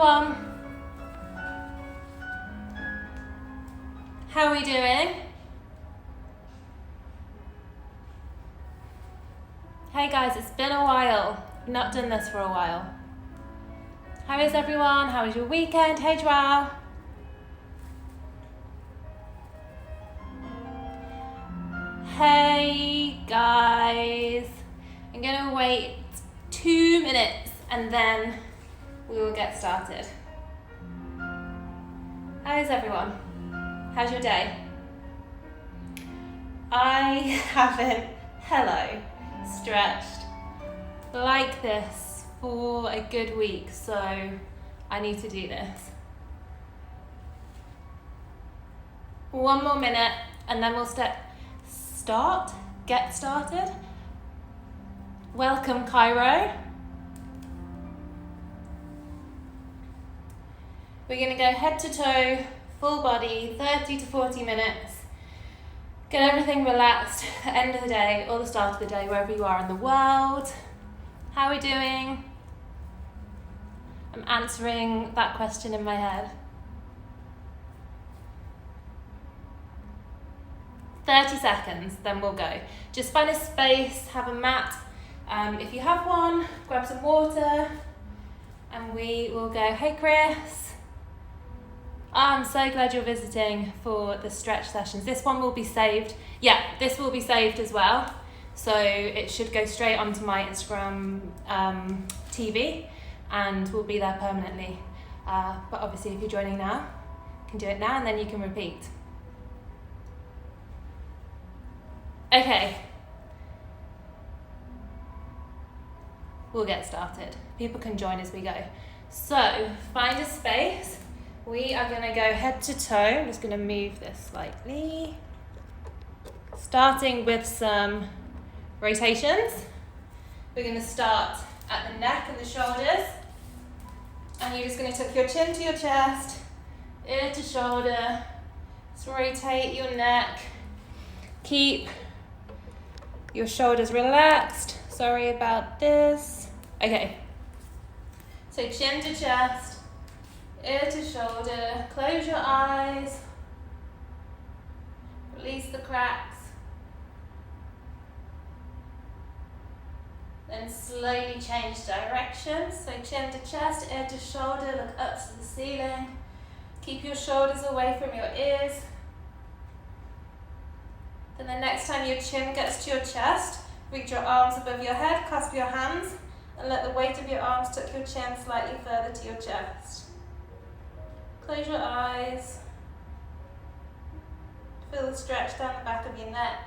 everyone. How are we doing? Hey guys, it's been a while. I've not done this for a while. How is everyone? How was your weekend? Hey Joao. Hey guys. I'm gonna wait 2 minutes and then we will get started. How is everyone? How's your day? I haven't, stretched like this for a good week, so I need to do this. 1 more minute and then we'll get started. Welcome, Cairo. We're gonna go head to toe, full body, 30 to 40 minutes. Get everything relaxed at the end of the day or the start of the day, wherever you are in the world. How are we doing? I'm answering that question in my head. 30 seconds, then we'll go. Just find a space, have a mat. If you have one, grab some water, and we will go. Hey Chris. I'm so glad you're visiting for the stretch sessions. This one will be saved. Yeah, this will be saved as well. So it should go straight onto my Instagram TV and will be there permanently. But obviously if you're joining now, you can do it now and then you can repeat. Okay. We'll get started. People can join as we go. So find a space. We are going to go head to toe. I'm just going to move this slightly. Starting with some rotations. We're going to start at the neck and the shoulders. And you're just going to tuck your chin to your chest, ear to shoulder. Just rotate your neck. Keep your shoulders relaxed. Sorry about this. Okay. So chin to chest. Ear to shoulder, close your eyes, release the cracks, then slowly change direction, so chin to chest, ear to shoulder, look up to the ceiling, keep your shoulders away from your ears, then the next time your chin gets to your chest, reach your arms above your head, clasp your hands, and let the weight of your arms tuck your chin slightly further to your chest. Close your eyes. Feel the stretch down the back of your neck.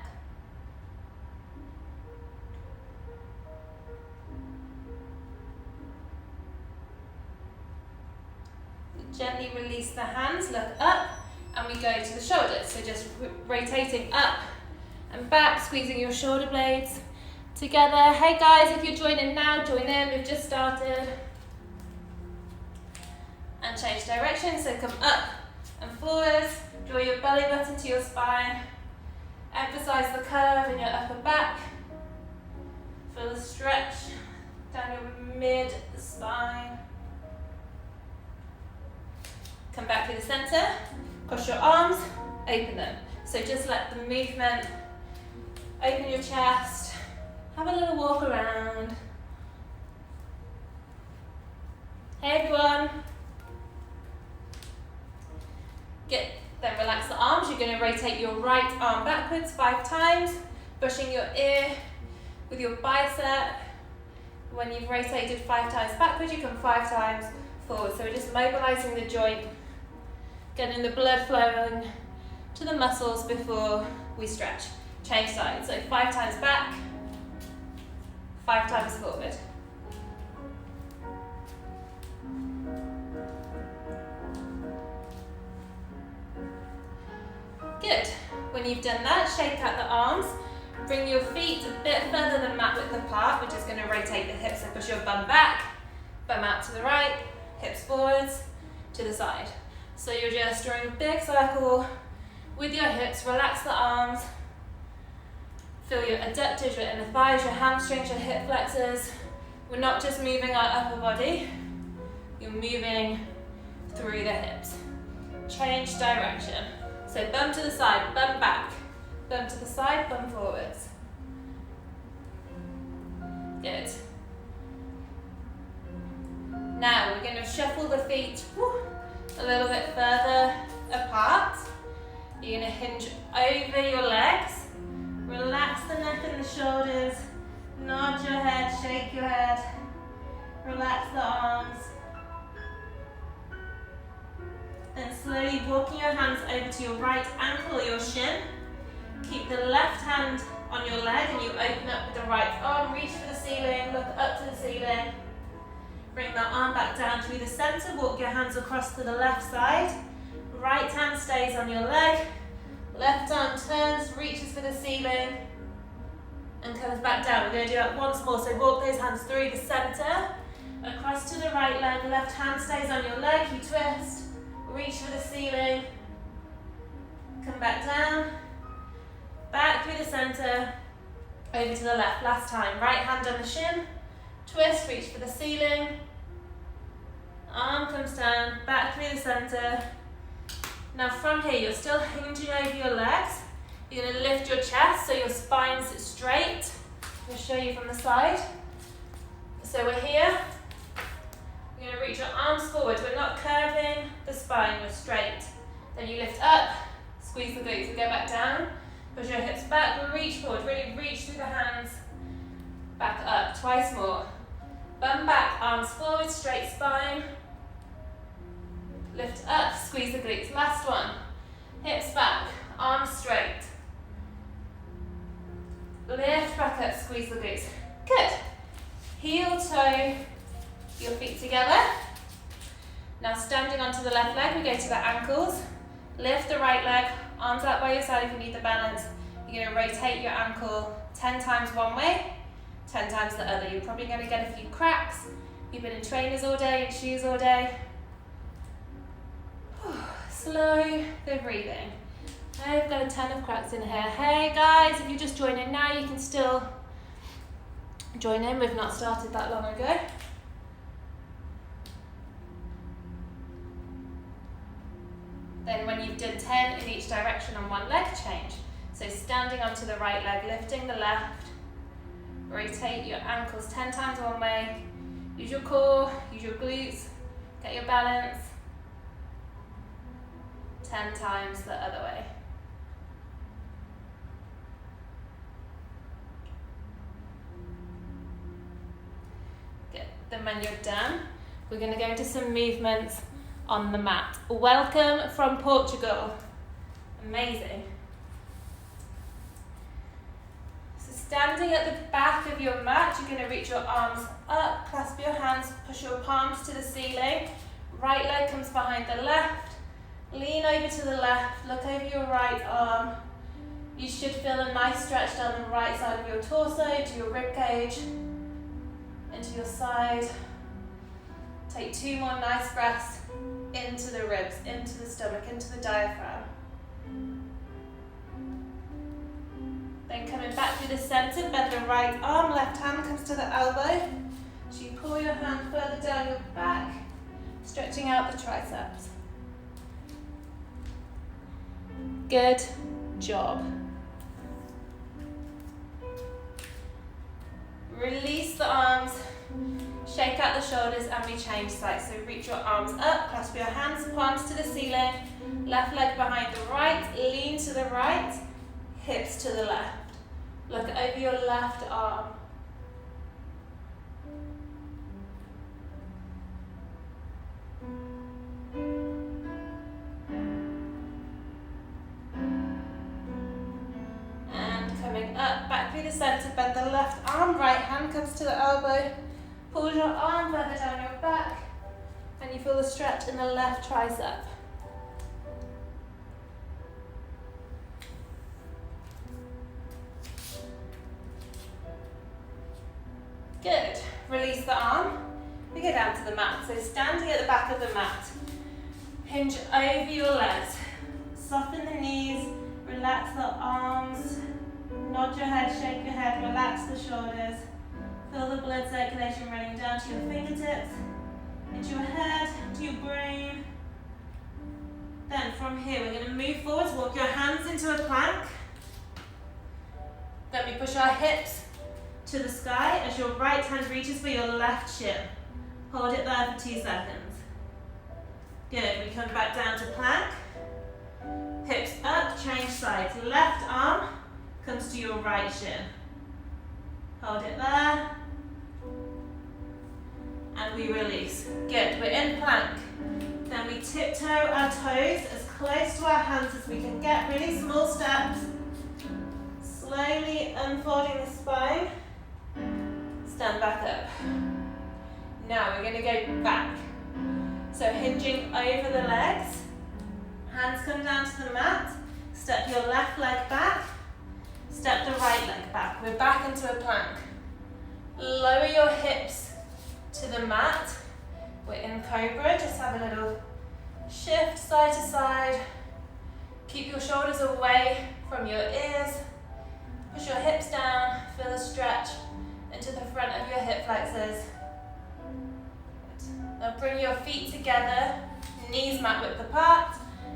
Gently release the hands, look up, and we go to the shoulders. So just rotating up and back, squeezing your shoulder blades together. Hey guys, if you're joining now, join in. We've just started. And change direction, so come up and forwards, draw your belly button to your spine, emphasize the curve in your upper back, feel the stretch down your mid spine. Come back to the center, cross your arms, open them. So just let the movement, open your chest, have a little walk around. Hey everyone. Then relax the arms. You're going to rotate your right arm backwards 5 times, brushing your ear with your bicep. When you've rotated 5 times backwards, you come 5 times forward. So we're just mobilizing the joint, getting the blood flowing to the muscles before we stretch. Change sides. So 5 times back, 5 times forward. Good. When you've done that, shake out the arms. Bring your feet a bit further than mat width apart, which is going to rotate the hips. So push your bum back, bum out to the right, hips forwards, to the side. So you're just drawing a big circle with your hips. Relax the arms. Feel your adductors, your inner thighs, your hamstrings, your hip flexors. We're not just moving our upper body. you're moving through the hips. Change direction. So bum to the side, bum back. Bum to the side, bum forwards. Good. Now we're going to shuffle the feet a little bit further apart. You're going to hinge over your legs. Relax the neck and the shoulders. Nod your head, shake your head. Relax the arms. Then slowly walking your hands over to your right ankle or your shin. Keep the left hand on your leg and you open up with the right arm. Reach for the ceiling, look up to the ceiling. Bring the arm back down through the center. Walk your hands across to the left side. Right hand stays on your leg. Left arm turns, reaches for the ceiling and comes back down. We're going to do that once more. So walk those hands through the center. Across to the right leg. Left hand stays on your leg. You twist. Reach for the ceiling. Come back down. Back through the center. Over to the left. Last time. Right hand on the shin. Twist, reach for the ceiling. Arm comes down, back through the center. Now from here, you're still hinging over your legs. You're going to lift your chest so your spine sits straight. I'll show you from the side. So we're here. You're going to reach your arms forward. We're not curving the spine, we're straight. Then you lift up, squeeze the glutes, and go back down. Push your hips back, reach forward, really reach through the hands. Back up, twice more. Bum back, arms forward, straight spine. Lift up, squeeze the glutes. Last one. Hips back, arms straight. Lift back up, squeeze the glutes. Good. Heel toe, your feet together. Now standing onto the left leg, we go to the ankles. Lift the right leg, arms out by your side if you need the balance. You're going to rotate your ankle 10 times one way. 10 times the other. You're probably going to get a few cracks. You've been in trainers all day, in shoes all day. Slow the breathing. I've got a ton of cracks in here. Hey guys, if you're just joining now, you can still join in. We've not started that long ago. Then when you've done 10 in each direction on one leg, change. So standing onto the right leg, lifting the left. Rotate your ankles 10 times one way. Use your core, use your glutes, get your balance. 10 times the other way. Good. Then when you're done, we're going to go into some movements on the mat. Welcome from Portugal. Amazing. Standing at the back of your mat, you're going to reach your arms up, clasp your hands, push your palms to the ceiling. Right leg comes behind the left. Lean over to the left, look over your right arm. You should feel a nice stretch down the right side of your torso, to your rib cage, into your side. Take 2 more nice breaths into the ribs, into the stomach, into the diaphragm. Then coming back through the center, bend the right arm, left hand comes to the elbow. So you pull your hand further down your back, stretching out the triceps. Good job. Release the arms, shake out the shoulders, and we change sides. So reach your arms up, clasp your hands, palms to the ceiling, left leg behind the right, lean to the right, hips to the left. Look over your left arm. And coming up, back through the center, bend the left arm, right hand comes to the elbow. Pull your arm further down your back, and you feel the stretch in the left tricep. Good. Release the arm. We go down to the mat. So standing at the back of the mat. Hinge over your legs. Soften the knees. Relax the arms. Nod your head, shake your head. Relax the shoulders. Feel the blood circulation running down to your fingertips. into your head, to your brain. Then from here, we're going to move forwards, walk your hands into a plank. Then we push our hips to the sky as your right hand reaches for your left shin. Hold it there for 2 seconds. Good, we come back down to plank. Hips up, change sides. Left arm comes to your right shin. Hold it there. And we release. Good, we're in plank. Then we tiptoe our toes as close to our hands as we can get, really small steps. Slowly unfolding the spine. Stand back up. Now we're going to go back. So hinging over the legs. Hands come down to the mat. Step your left leg back. Step the right leg back. We're back into a plank. Lower your hips to the mat. We're in cobra. Just have a little shift side to side. Keep your shoulders away from your ears. Push your hips down. Feel a stretch into the front of your hip flexors. Now bring your feet together, knees mat width apart,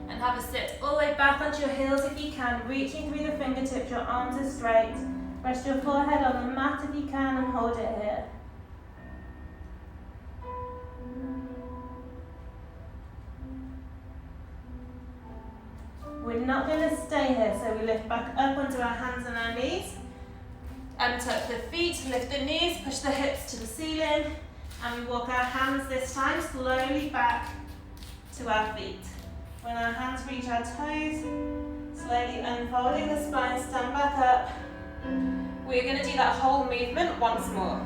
and have a sit all the way back onto your heels if you can, reaching through the fingertips, your arms are straight. Rest your forehead on the mat if you can and hold it here. We're not going to stay here, so we lift back up onto our hands and our knees. Untuck the feet, lift the knees, push the hips to the ceiling, and we walk our hands this time slowly back to our feet. When our hands reach our toes, slowly unfolding the spine, stand back up. We're going to do that whole movement once more.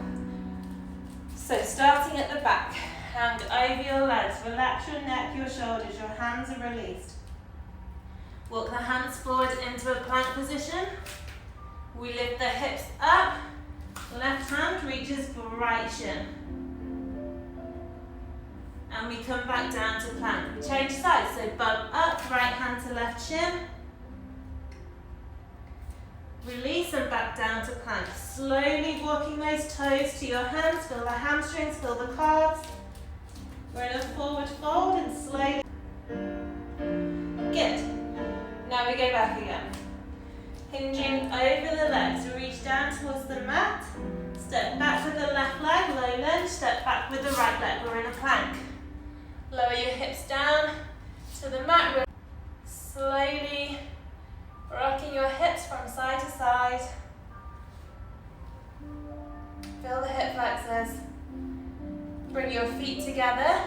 So starting at the back, hand over your legs, relax your neck, your shoulders, your hands are released. Walk the hands forward into a plank position. We lift the hips up, left hand reaches for right shin. And we come back down to plank. We change sides, so bump up, right hand to left shin. Release and back down to plank. Slowly walking those toes to your hands, feel the hamstrings, feel the calves. We're in a forward fold and slowly. Good. Now we go back again. Hinging over the legs, reach down towards the mat. Step back with the left leg, low lunge, step back with the right leg. We're in a plank. Lower your hips down to the mat. Slowly rocking your hips from side to side. Feel the hip flexors. Bring your feet together.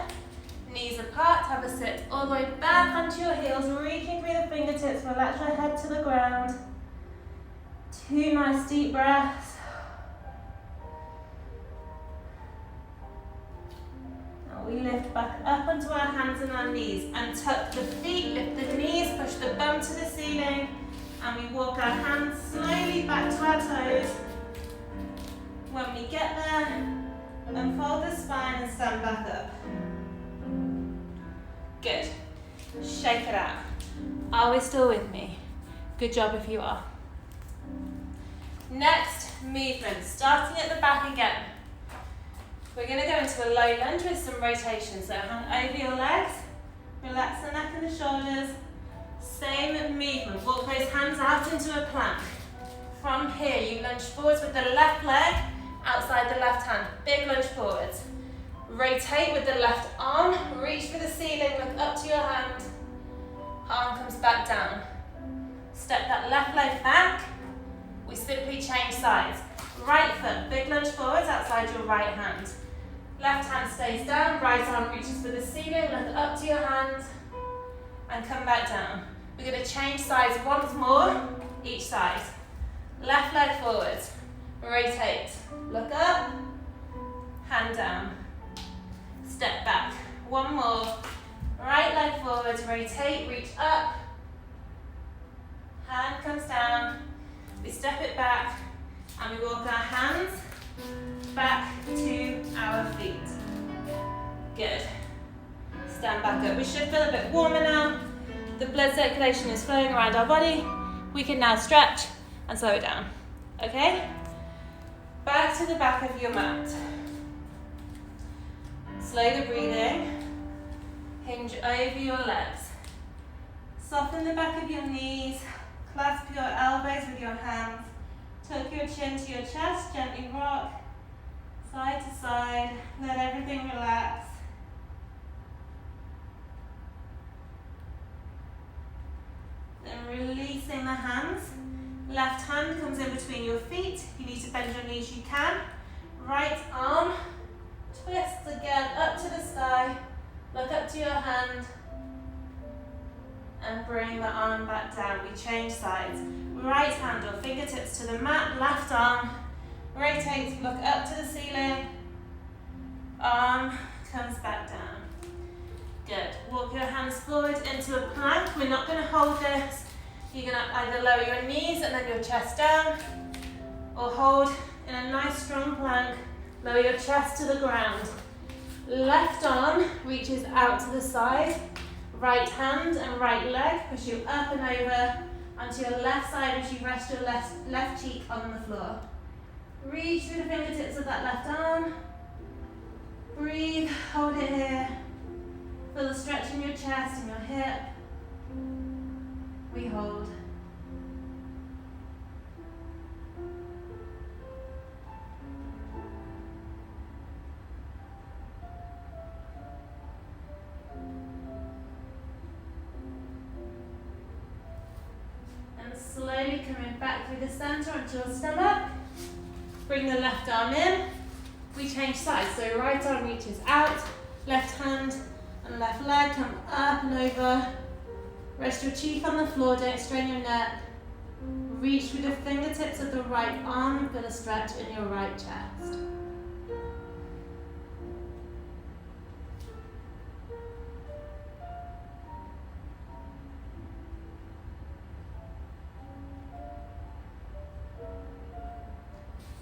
Knees apart, have a sit all the way back onto your heels, reaching through the fingertips, relax your head to the ground. 2 nice deep breaths. Now we lift back up onto our hands and our knees and tuck the feet, lift the knees, push the bum to the ceiling, and we walk our hands slowly back to our toes. When we get there, unfold the spine and stand back up. Good. Shake it out. Are we still with me? Good job if you are. Next movement, starting at the back again. We're going to go into a low lunge with some rotation. So hand over your legs, relax the neck and the shoulders. Same movement. Walk those hands out into a plank. From here, you lunge forwards with the left leg outside the left hand. Big lunge forwards. Rotate with the left arm, reach for the ceiling, look up to your hand. Arm comes back down. Step that left leg back. We simply change sides. Right foot, big lunge forwards outside your right hand. Left hand stays down, right arm reaches for the ceiling, look up to your hand, and come back down. We're going to change sides once more, each side. Left leg forwards, rotate, look up, hand down. Step back, one more. Right leg forwards, rotate, reach up. Hand comes down. We step it back and we walk our hands back to our feet. Good. Stand back up. We should feel a bit warmer now. The blood circulation is flowing around our body. We can now stretch and slow it down. Okay? Back to the back of your mat. slow the breathing. Hinge over your legs. Soften the back of your knees. Clasp your elbows with your hands. Tuck your chin to your chest. Gently rock side to side. Let everything relax. Then releasing the hands. Left hand comes in between your feet. If you need to bend your knees, you can. Right arm twists again up to the sky. Look up to your hand. And bring the arm back down. We change sides. Right hand or fingertips to the mat. Left arm rotates. Look up to the ceiling. Arm comes back down. Good. Walk your hands forward into a plank. We're not going to hold this. You're going to either lower your knees and then your chest down, or hold in a nice strong plank. Lower your chest to the ground. Left arm reaches out to the side. Right hand and right leg push you up and over onto your left side as you rest your left cheek on the floor. Reach through the fingertips of that left arm. Breathe, hold it here. Feel the stretch in your chest and your hip. We hold. And slowly coming back through the center onto your stomach. Bring the left arm in. We change sides, so right arm reaches out, left hand and left leg come up and over. Rest your cheek on the floor, don't strain your neck. Reach through the fingertips of the right arm, feel a stretch in your right chest.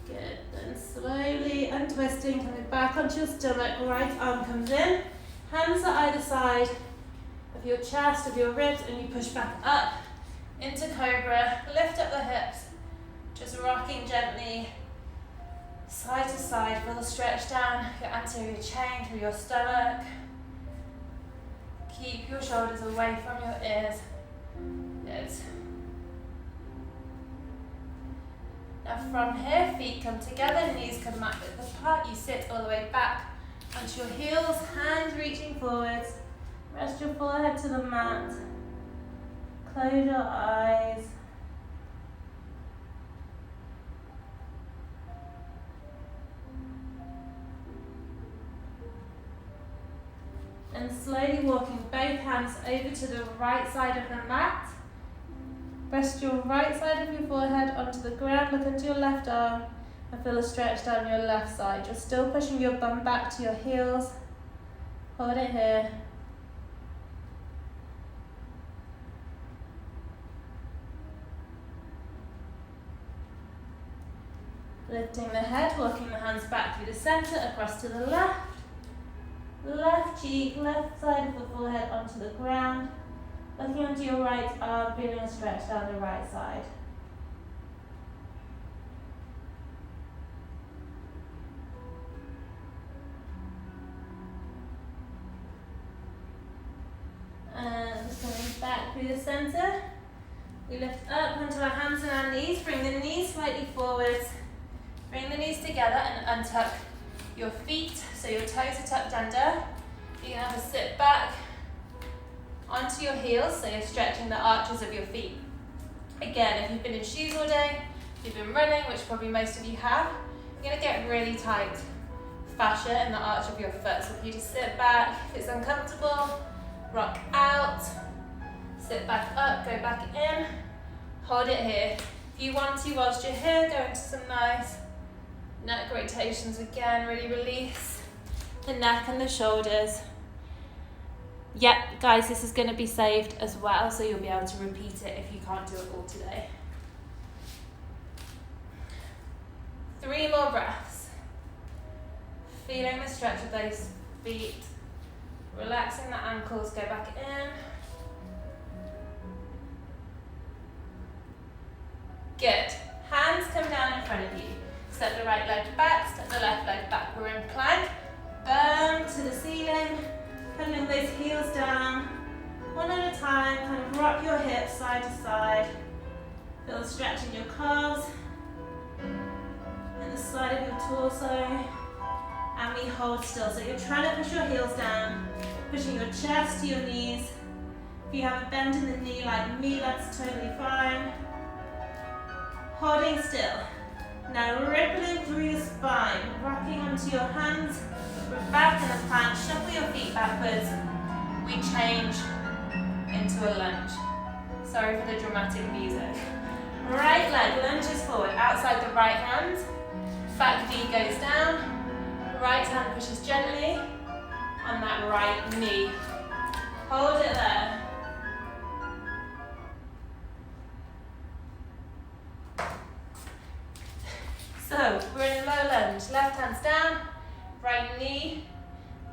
Good, then slowly untwisting, coming back onto your stomach, right arm comes in, hands at either side of your chest, of your ribs, and you push back up into Cobra. Lift up the hips, just rocking gently side to side. Feel the stretch down your anterior chain through your stomach. Keep your shoulders away from your ears. Good. Now from here, feet come together, knees come mat width apart. You sit all the way back onto your heels, hands reaching forwards. Rest your forehead to the mat. Close your eyes. And slowly walking both hands over to the right side of the mat. Rest your right side of your forehead onto the ground. Look into your left arm and feel a stretch down your left side. You're still pushing your bum back to your heels. Hold it here. Lifting the head, walking the hands back through the center, across to the left. Left cheek, left side of the forehead onto the ground. Looking onto your right arm, feeling a stretch down the right side. And just coming back through the center. We lift up onto our hands and our knees. Bring the knees slightly forwards. Bring the knees together and untuck your feet so your toes are tucked under. You can have a sit back onto your heels, so you're stretching the arches of your feet. Again, if you've been in shoes all day, if you've been running, which probably most of you have, you're gonna get really tight fascia in the arch of your foot. So if you just sit back, if it's uncomfortable, rock out, sit back up, go back in, hold it here. If you want to, whilst you're here, go into some nice neck rotations again, really release the neck and the shoulders. Yep, guys, this is going to be saved as well, so you'll be able to repeat it if you can't do it all today. 3 more breaths. Feeling the stretch of those feet. Relaxing the ankles, go back in. Good. Hands come down in front of you. Step the right leg back, step the left leg back. We're in plank. Bend to the ceiling, pulling those heels down. One at a time, kind of rock your hips side to side. Feel the stretch in your calves and the side of your torso. And we hold still. So you're trying to push your heels down, pushing your chest to your knees. If you have a bend in the knee like me, that's totally fine. Holding still. Now rippling through your spine, rocking onto your hands. We're back in a plank. Shuffle your feet backwards. We change into a lunge. Sorry for the dramatic music. Right leg lunges forward, outside the right hand. Back knee goes down. Right hand pushes gently on that right knee. Hold it there. So, we're in a low lunge. Left hand's down, right knee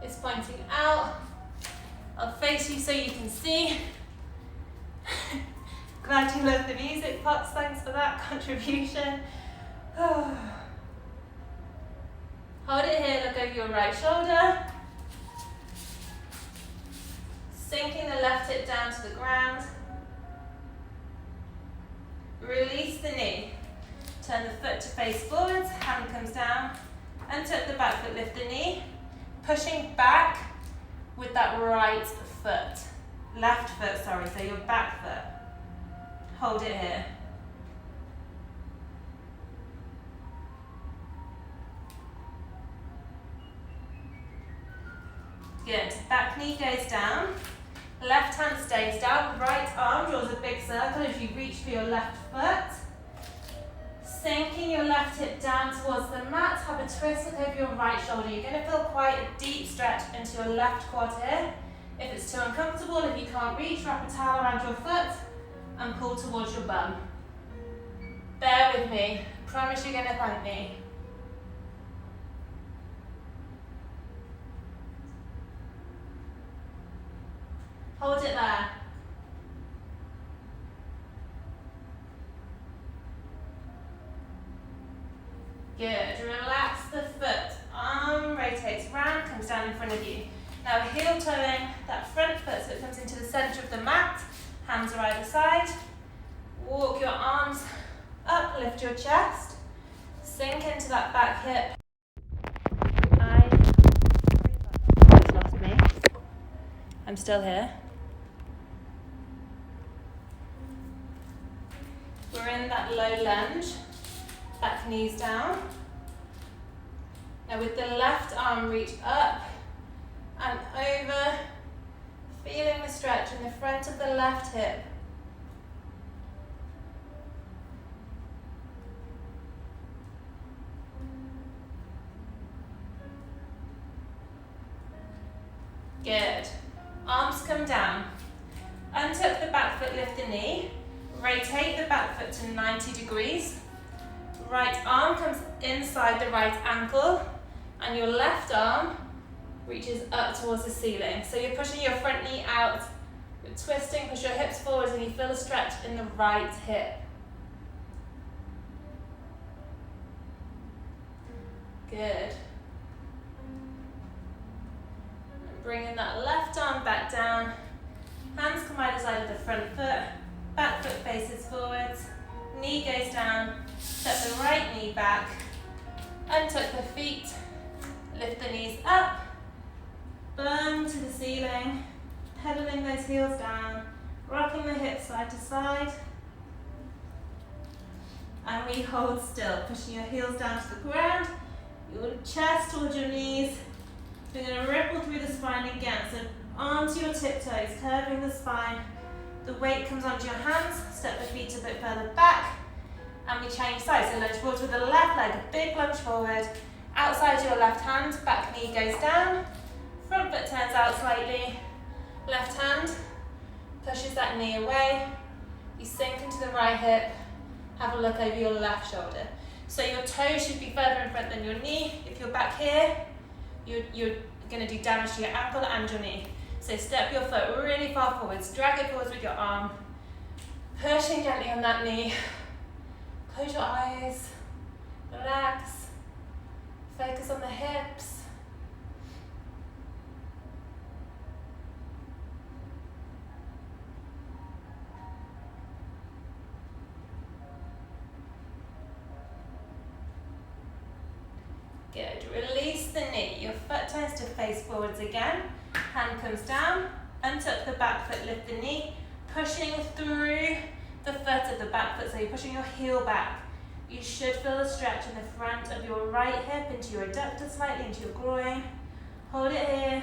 is pointing out. I'll face you so you can see. Glad you love the music, Pots. Thanks for that contribution. Hold it here, look over your right shoulder. Sinking the left hip down to the ground. Release the knee. Turn the foot to face forwards, hand comes down. Untuck the back foot, lift the knee. Pushing back with that right foot. Left foot, sorry, so your back foot. Hold it here. Good. Back knee goes down. Left hand stays down. Right arm draws a big circle as you reach for your left foot. Sinking your left hip down towards the mat. Have a twist look over your right shoulder. You're going to feel quite a deep stretch into your left quad here. If it's too uncomfortable, if you can't reach, wrap a towel around your foot and pull towards your bum. Bear with me. Promise you're going to thank me. Hold it there. Good. Relax the foot. Arm rotates round, comes down in front of you. Now heel toeing that front foot so it comes into the centre of the mat. Hands are either side. Walk your arms up, lift your chest. Sink into that back hip. It's lost me. I'm still here. We're in that low lunge. Back knees down. Now with the left arm reach up and over, feeling the stretch in the front of the left hip. Good. Arms come down. Untuck the back foot, lift the knee. Rotate the back foot to 90 degrees. Right arm comes inside the right ankle and your left arm reaches up towards the ceiling. So you're pushing your front knee out, you're twisting, push your hips forwards and you feel a stretch in the right hip. Good. And bringing that left arm back down, hands come either side of the front foot, back foot faces forwards, knee goes down. Step the right knee back, untuck the feet, lift the knees up, bum to the ceiling, pedaling those heels down, rocking the hips side to side, and we hold still, pushing your heels down to the ground, your chest towards your knees. We're going to ripple through the spine again, so onto your tiptoes, curving the spine, the weight comes onto your hands, step the feet a bit further back, and we change sides. So lunge forward with the left leg, a big lunge forward. Outside your left hand, back knee goes down. Front foot turns out slightly. Left hand pushes that knee away. You sink into the right hip. Have a look over your left shoulder. So your toes should be further in front than your knee. If you're back here, you're going to do damage to your ankle and your knee. So step your foot really far forwards. Drag it forwards with your arm. Pushing gently on that knee. Close your eyes, relax, focus on the hips. Good. Release the knee. Your foot turns to face forwards again. Hand comes down. Untuck the back foot, lift the knee. Pushing through the foot of the back foot, so you're pushing your heel back. You should feel a stretch in the front of your right hip into your adductor slightly, into your groin. Hold it here.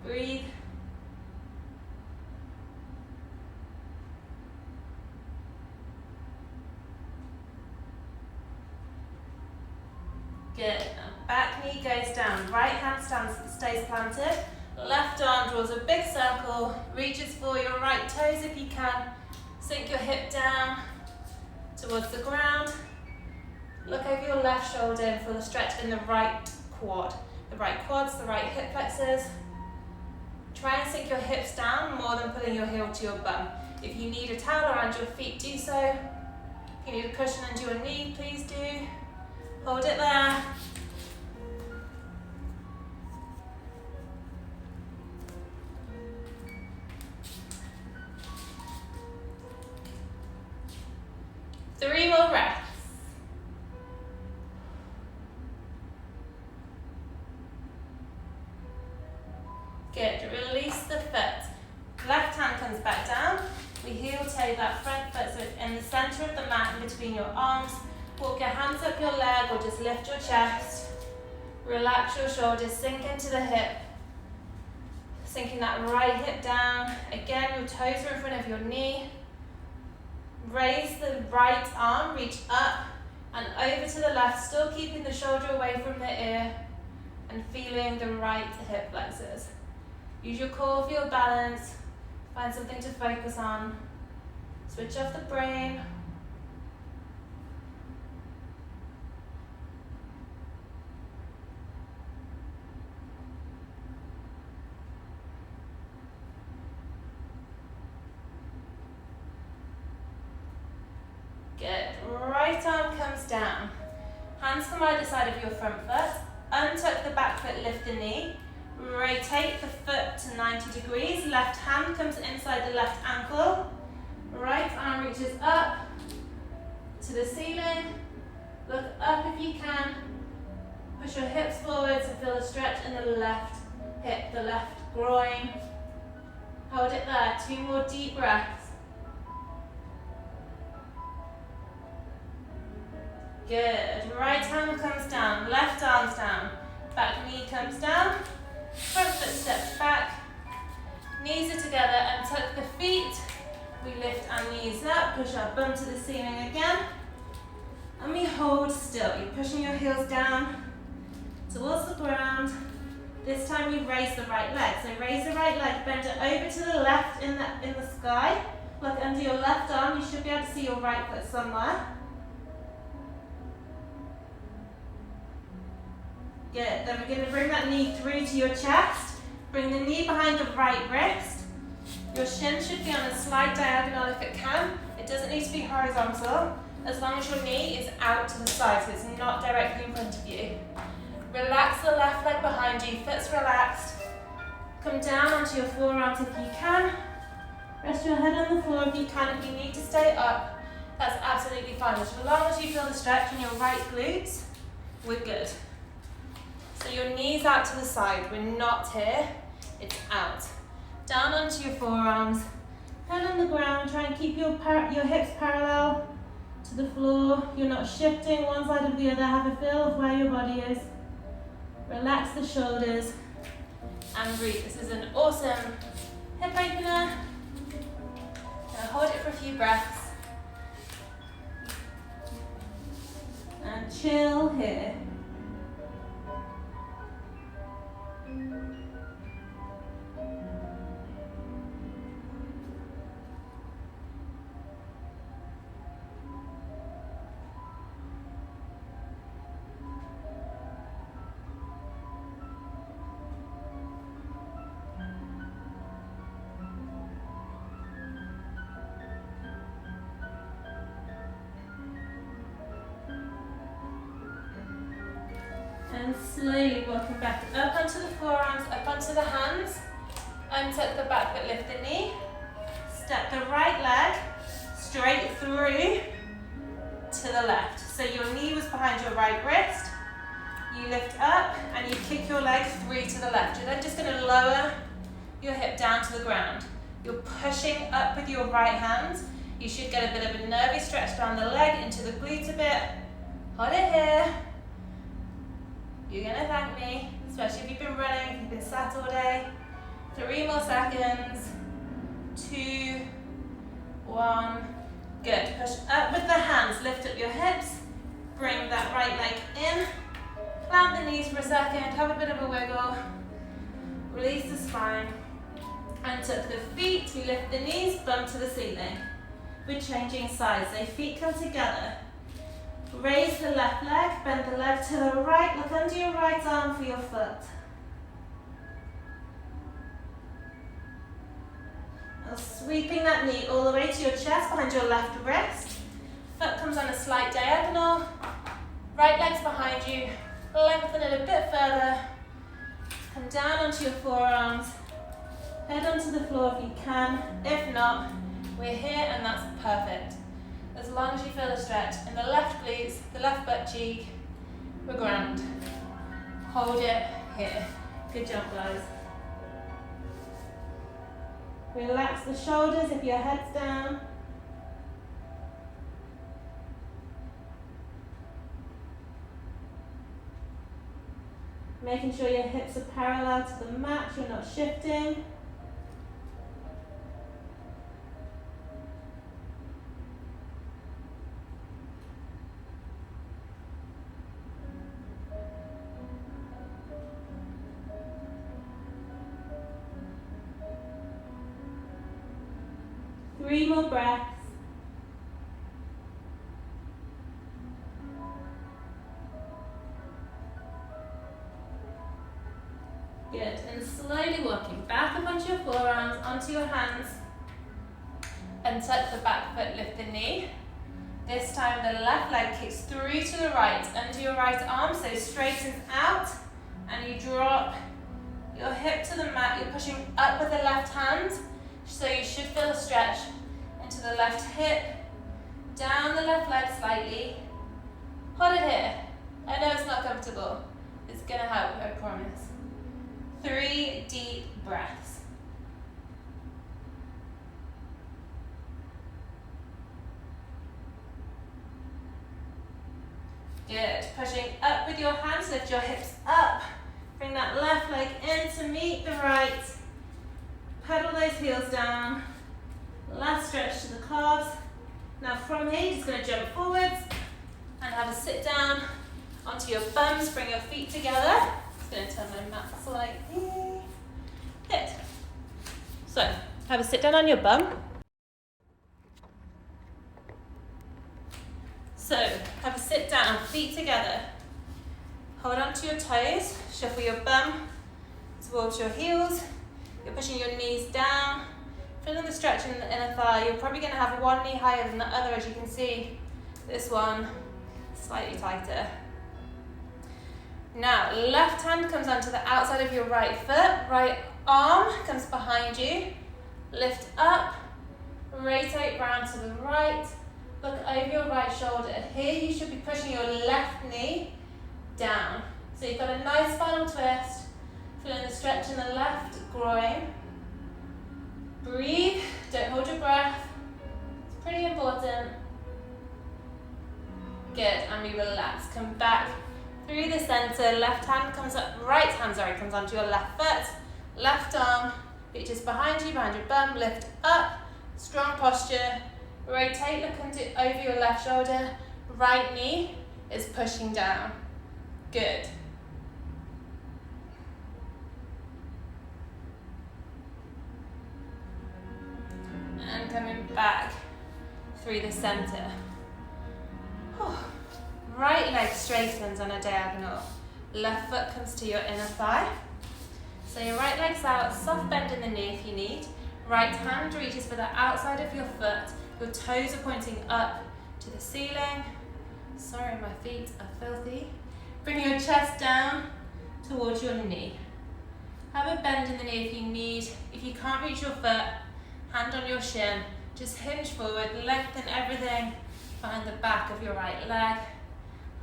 Breathe. Good. Now back knee goes down. Right hand stays planted. Left arm draws a big circle. Reaches for your right toes if you can. Sink your hip down towards the ground. Look over your left shoulder and feel the stretch in the right quad. The right quads, the right hip flexors. Try and sink your hips down more than pulling your heel to your bum. If you need a towel around your feet, do so. If you need a cushion under your knee, please do. Hold it there. Three more breaths. Good. Release the foot. Left hand comes back down. We heel toe that front foot so it's in the center of the mat in between your arms. Walk your hands up your leg or just lift your chest. Relax your shoulders, sink into the hip. Sinking that right hip down. Again, your toes are in front of your knee. Raise the right arm, reach up and over to the left, still keeping the shoulder away from the ear and feeling the right hip flexors. Use your core for your balance. Find something to focus on. Switch off the brain. Good. Right arm comes down. Hands come either side of your front foot. Untuck the back foot, lift the knee. Rotate the foot to 90 degrees. Left hand comes inside the left ankle. Right arm reaches up to the ceiling. Look up if you can. Push your hips forwards and feel a stretch in the left hip, the left groin. Hold it there. 2 more deep breaths. Good. Right arm comes down, left arm's down. Back knee comes down. Front foot steps back. Knees are together and tuck the feet. We lift our knees up, push our bum to the ceiling again. And we hold still. You're pushing your heels down towards the ground. This time we raise the right leg. So raise the right leg, bend it over to the left in the sky. Look under your left arm. You should be able to see your right foot somewhere. Good. Then we're going to bring that knee through to your chest. Bring the knee behind the right wrist. Your shin should be on a slight diagonal if it can. It doesn't need to be horizontal, as long as your knee is out to the side, so it's not directly in front of you. Relax the left leg behind you, foot's relaxed. Come down onto your forearms if you can. Rest your head on the floor if you can. If you need to stay up, that's absolutely fine. As long as you feel the stretch in your right glutes, we're good. So your knees out to the side, we're not here, it's out. Down onto your forearms, head on the ground, try and keep your hips parallel to the floor. You're not shifting one side or the other, have a feel of where your body is. Relax the shoulders and breathe. This is an awesome hip opener. Now hold it for a few breaths. And chill here. And slowly walking back up onto the forearms, up onto the hands. Untuck the back foot, lift the knee. Step the right leg straight through to the left. So your knee was behind your right wrist. You lift up and you kick your leg 3 to the left. You're then just going to lower your hip down to the ground. You're pushing up with your right hand. You should get a bit of a nervy stretch down the leg into the glutes a bit. Hold it here. You're going to thank me, especially if you've been running, if you've been sat all day. 3 more seconds. 2, 1. Good. Push up with the hands. Lift up your hips. Bring that right leg in. Plant the knees for a second. Have a bit of a wiggle. Release the spine. And tuck the feet. We lift the knees, bum to the ceiling. We're changing sides. So feet come together. Raise the left leg. Bend the leg to the right. Look under your right arm for your foot. Now sweeping that knee all the way to your chest behind your left wrist. Foot comes on a slight diagonal. Right leg's behind you. Lengthen it a bit further. Come down onto your forearms. Head onto the floor if you can. If not, we're here and that's perfect. As long as you feel a stretch in the left glutes, the left butt cheek, we're grand. Hold it here. Good job, guys. Relax the shoulders if your head's down. Making sure your hips are parallel to the mat, you're not shifting. Three more breaths. Good, and slowly walking back up onto your forearms, onto your hands, and tuck the back foot, lift the knee. This time the left leg kicks through to the right, under your right arm, so straightens out, and you drop your hip to the mat. You're pushing up with the left hand, so you should feel a stretch into the left hip, down the left leg slightly. Hold it here. I know it's not comfortable. It's gonna help, I promise. 3 deep breaths. Good. Pushing up with your hands, lift your hips up. Bring that left leg in to meet the right. Pedal those heels down. Last stretch to the calves. Now from here, you're just going to jump forwards and have a sit down onto your bums. Bring your feet together. Just going to turn my mat slightly. Good. So, have a sit down on your bum. So, have a sit down, feet together. Hold on to your toes. Shuffle your bum towards your heels. You're pushing your knees down. Feeling the stretch in the inner thigh. You're probably going to have one knee higher than the other, as you can see. This one slightly tighter. Now, left hand comes onto the outside of your right foot. Right arm comes behind you. Lift up. Rotate round to the right. Look over your right shoulder. Here you should be pushing your left knee down. So you've got a nice spinal twist. Feeling the stretch in the left groin. Breathe, don't hold your breath. It's pretty important. Good, and we relax. Come back through the center. Left hand comes up, right hand, sorry, comes onto your left foot. Left arm reaches behind you, behind your bum. Lift up, strong posture. Rotate, look over your left shoulder. Right knee is pushing down. Good. And coming back through the center. Right leg straightens on a diagonal. Left foot comes to your inner thigh. So your right leg's out, soft bend in the knee if you need. Right hand reaches for the outside of your foot. Your toes are pointing up to the ceiling. Sorry, my feet are filthy. Bring your chest down towards your knee. Have a bend in the knee if you need. If you can't reach your foot, hand on your shin. Just hinge forward, lengthen everything behind the back of your right leg.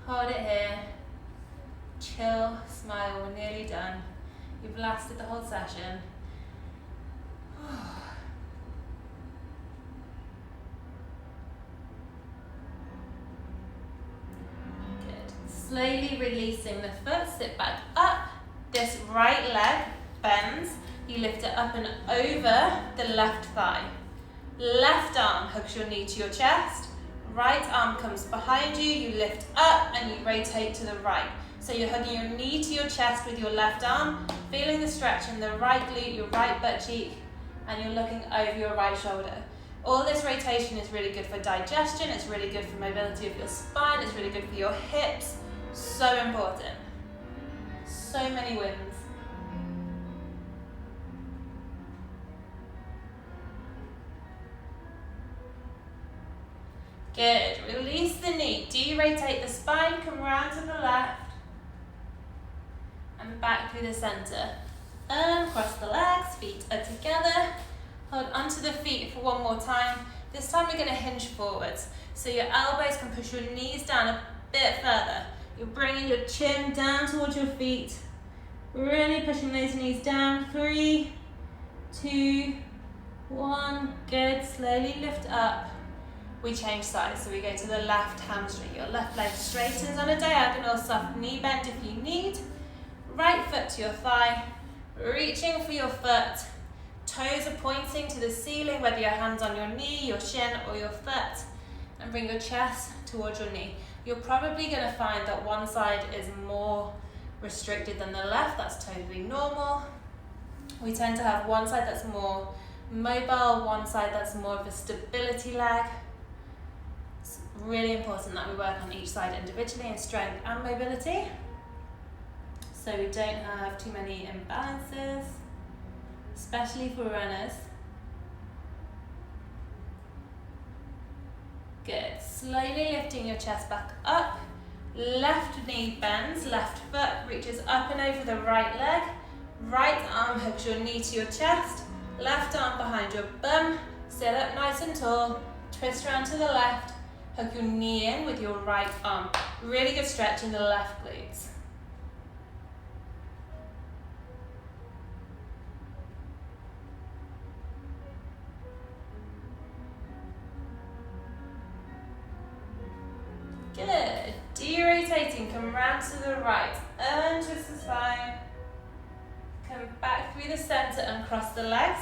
Hold it here. Chill, smile, we're nearly done. You've lasted the whole session. Good. Slowly releasing the foot, sit back up. This right leg bends. You lift it up and over the left thigh. Left arm hugs your knee to your chest. Right arm comes behind you. You lift up and you rotate to the right. So you're hugging your knee to your chest with your left arm, feeling the stretch in the right glute, your right butt cheek, and you're looking over your right shoulder. All this rotation is really good for digestion, it's really good for mobility of your spine, it's really good for your hips. So important. So many wins. Good. Release the knee. De-rotate the spine, come round to the left. And back through the center. Cross the legs, feet are together. Hold onto the feet for one more time. This time we're going to hinge forwards. So your elbows can push your knees down a bit further. You're bringing your chin down towards your feet. Really pushing those knees down. 3, 2, 1. Good. Slowly lift up. We change sides. So we go to the left hamstring. Your left leg straightens on a diagonal. Soft knee bend if you need. Right foot to your thigh, reaching for your foot, toes are pointing to the ceiling, whether your hand's on your knee, your shin or your foot, and bring your chest towards your knee. You're probably going to find that one side is more restricted than the left. That's totally normal. We tend to have one side that's more mobile, one side that's more of a stability leg. It's really important that we work on each side individually in strength and mobility, so we don't have too many imbalances, especially for runners. Good. Slowly lifting your chest back up. Left knee bends, left foot reaches up and over the right leg. Right arm hugs your knee to your chest. Left arm behind your bum. Sit up nice and tall. Twist around to the left. Hug your knee in with your right arm. Really good stretch in the left glutes. Good. De-rotating, come round to the right. Twist the spine. Come back through the center and cross the legs.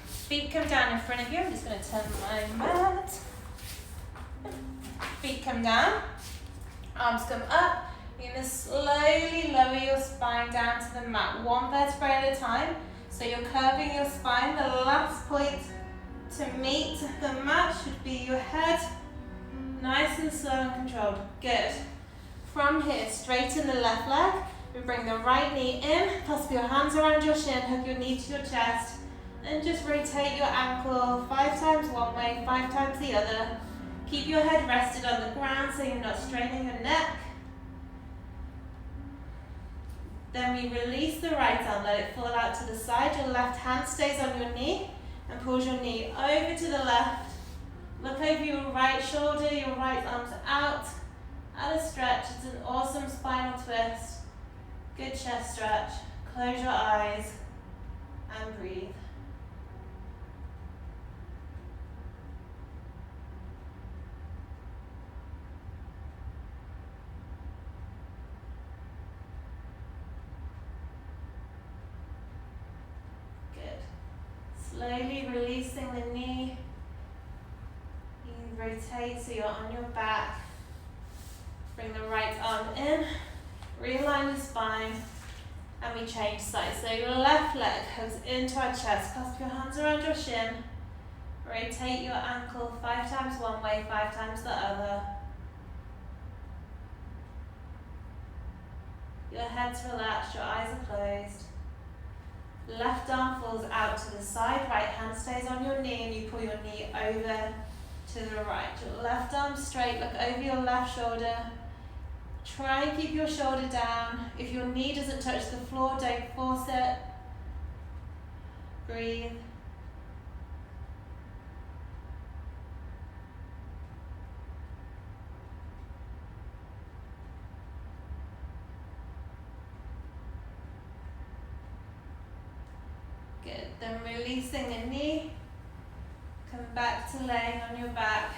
Feet come down in front of you. I'm just going to turn my mat. Feet come down. Arms come up. You're going to slowly lower your spine down to the mat, one vertebrae at a time. So you're curving your spine. The last point to meet the mat should be your head. Nice and slow and controlled. Good. From here, straighten the left leg. We bring the right knee in, clasp your hands around your shin, hug your knee to your chest, and just rotate your ankle 5 times one way, 5 times the other. Keep your head rested on the ground so you're not straining your neck. Then we release the right arm, let it fall out to the side. Your left hand stays on your knee and pulls your knee over to the left. Look over your right shoulder, your right arm's out. Add a stretch, it's an awesome spinal twist. Good chest stretch. Close your eyes and breathe. Good. Slowly releasing the knee. Rotate so you're on your back. Bring the right arm in, realign the spine, and we change sides. So your left leg hugs into our chest, clasp your hands around your shin, rotate your ankle 5 times one way, 5 times the other. Your head's relaxed, your eyes are closed. Left arm falls out to the side, right hand stays on your knee, and you pull your knee over to the right. Your left arm straight, look over your left shoulder. Try and keep your shoulder down. If your knee doesn't touch the floor, don't force it. Breathe. Good. Then releasing the knee. Come back to laying on your back.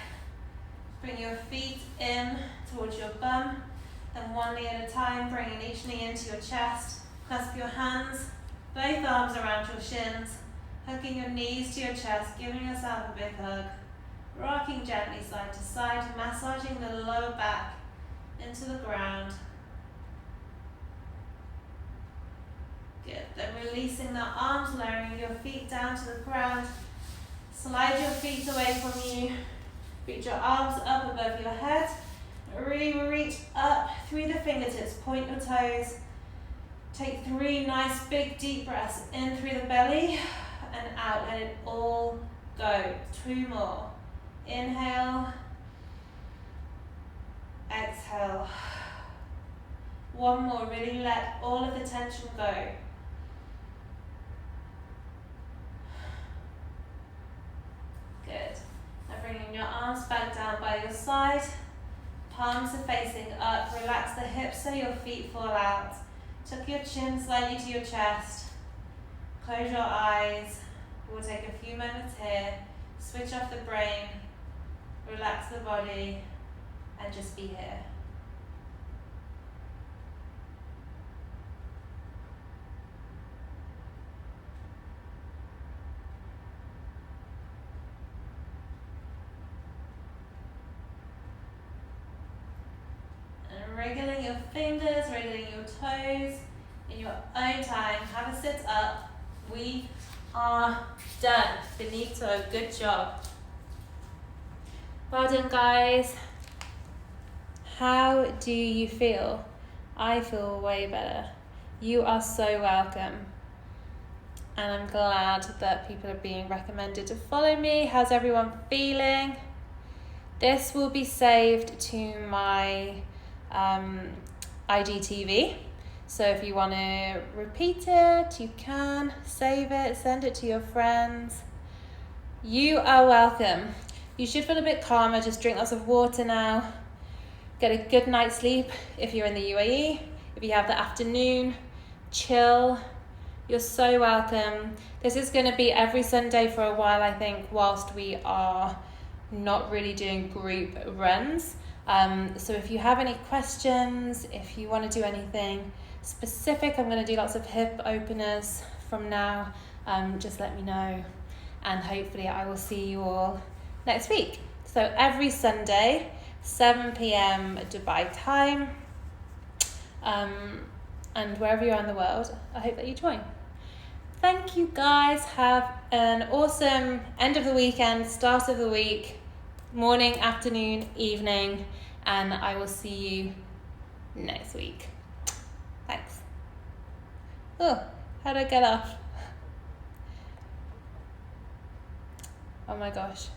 Bring your feet in towards your bum. Then one knee at a time, bringing each knee into your chest. Clasp your hands, both arms around your shins. Hugging your knees to your chest, giving yourself a big hug. Rocking gently side to side, massaging the lower back into the ground. Good. Then releasing the arms, lowering your feet down to the ground. Slide your feet away from you. Reach your arms up above your head. Really reach up through the fingertips. Point your toes. Take 3 nice big deep breaths in through the belly and out. Let it all go. 2 more. Inhale. Exhale. 1 more. Really let all of the tension go. Good. Now bringing your arms back down by your side. Palms are facing up. Relax the hips so your feet fall out. Tuck your chin slightly to your chest. Close your eyes. We'll take a few moments here. Switch off the brain. Relax the body. And just be here. Wriggling your fingers, wriggling your toes in your own time. Have a sit up. We are done. Finito, good job. Well done, guys. How do you feel? I feel way better. You are so welcome. And I'm glad that people are being recommended to follow me. How's everyone feeling? This will be saved to my IGTV, so if you want to repeat it, you can save it, send it to your friends. You are welcome. You should feel a bit calmer. Just drink lots of water now. Get a good night's sleep if you're in the UAE. If you have the afternoon, chill. You're so welcome. This is going to be every Sunday for a while, I think, whilst we are not really doing group runs. So if you have any questions, if you want to do anything specific, I'm going to do lots of hip openers from now. Just let me know, and hopefully I will see you all next week. So every Sunday, 7 p.m. Dubai time, and wherever you are in the world, I hope that you join. Thank you, guys. Have an awesome end of the weekend, start of the week, morning, afternoon, evening, and I will see you next week. Thanks. Oh, how do I get off? Oh my gosh.